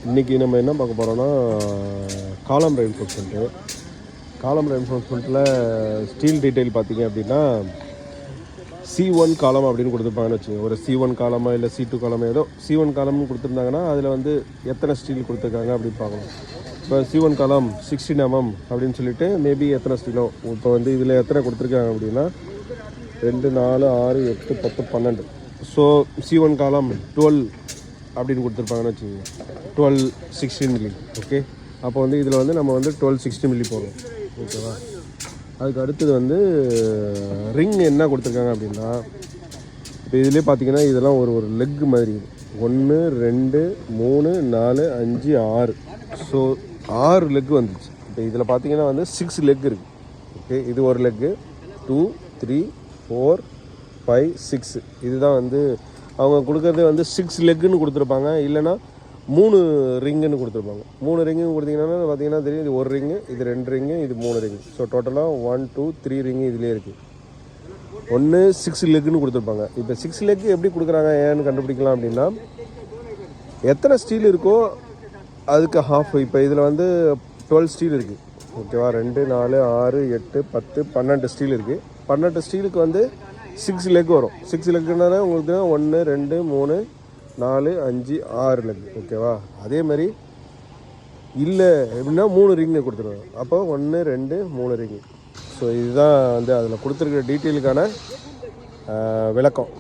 இன்றைக்கி நம்ம என்ன பார்க்க போகிறோன்னா காலம் ரெயின்ஃபோர்ஸ்மெண்ட்டு. காலம் ரெயின்ஃபோர்ஸ்மெண்ட்டில் ஸ்டீல் டீட்டெயில் பார்த்திங்க அப்படின்னா C1 காலம் அப்படின்னு கொடுத்துருப்பாங்கன்னு வச்சுக்கோங்க. ஒரு C1 காலமா இல்லை C2 காலமா ஏதோ C1 காலம்னு கொடுத்துருந்தாங்கன்னா அதில் வந்து எத்தனை ஸ்டீல் கொடுத்துருக்காங்க அப்படின்னு பார்க்கணும். இப்போ C1 காலம் 16 mm அப்படின்னு சொல்லிட்டு மேபி எத்தனை ஸ்டீலோ இப்போ வந்து இதில் எத்தனை கொடுத்துருக்காங்க அப்படின்னா 2 4 6 8 10 12. ஸோ C1 காலம் 12 அப்படின்னு கொடுத்துருப்பாங்கன்னு வச்சுக்கோங்க. 12 16 மில்லி. ஓகே, அப்போ வந்து இதில் வந்து நம்ம வந்து 12 60 மில்லி போடுறோம். ஓகேவா? அதுக்கு அடுத்தது வந்து ரிங் என்ன கொடுத்துருக்காங்க அப்படின்னா இப்போ இதிலே பார்த்தீங்கன்னா இதெல்லாம் ஒரு ஒரு லெக் மாதிரி 1 2 3 4 5 6. ஸோ 6 லெக் வந்துச்சு. இப்போ இதில் பார்த்தீங்கன்னா வந்து 6 லெக் இருக்குது. ஓகே, இது ஒரு லெக்கு 2 3 4 5 6. இதுதான் வந்து அவங்க கொடுக்குறது வந்து 6 லெக்குன்னு கொடுத்துருப்பாங்க, இல்லைனா 3 ரிங்குன்னு கொடுத்துருப்பாங்க. 3 ரிங்குன்னு கொடுத்தீங்கன்னா பார்த்தீங்கன்னா தெரியும், இது ஒரு ரிங்கு, இது 2 ரிங்கு, இது 3 ரிங்கு. ஸோ டோட்டலாக 1 2 3 ரிங்கு இதிலே இருக்குது. 6 லெக்குன்னு கொடுத்துருப்பாங்க. இப்போ 6 லெக்கு எப்படி கொடுக்குறாங்க ஏன்னு கண்டுபிடிக்கலாம் அப்படின்னா எத்தனை ஸ்டீல் இருக்கோ அதுக்கு ஹாஃப். இப்போ இதில் வந்து 12 ஸ்டீல் இருக்குது. ஓகேவா? 2 4 6 8 10 12 ஸ்டீல் இருக்குது. 12 ஸ்டீலுக்கு வந்து 6 லெக் வரும். 6 லெக்குனால உங்களுக்கு 1 2 3 4 5 6 லெக். ஓகேவா? அதே மாதிரி இல்லை எப்படின்னா 3 ரிங்கு கொடுத்துருவாங்க. அப்போ 1 2 3 ரிங்கு. ஸோ இதுதான் வந்து அதில் கொடுத்துருக்கிற டீட்டெயிலுக்கான விளக்கம்.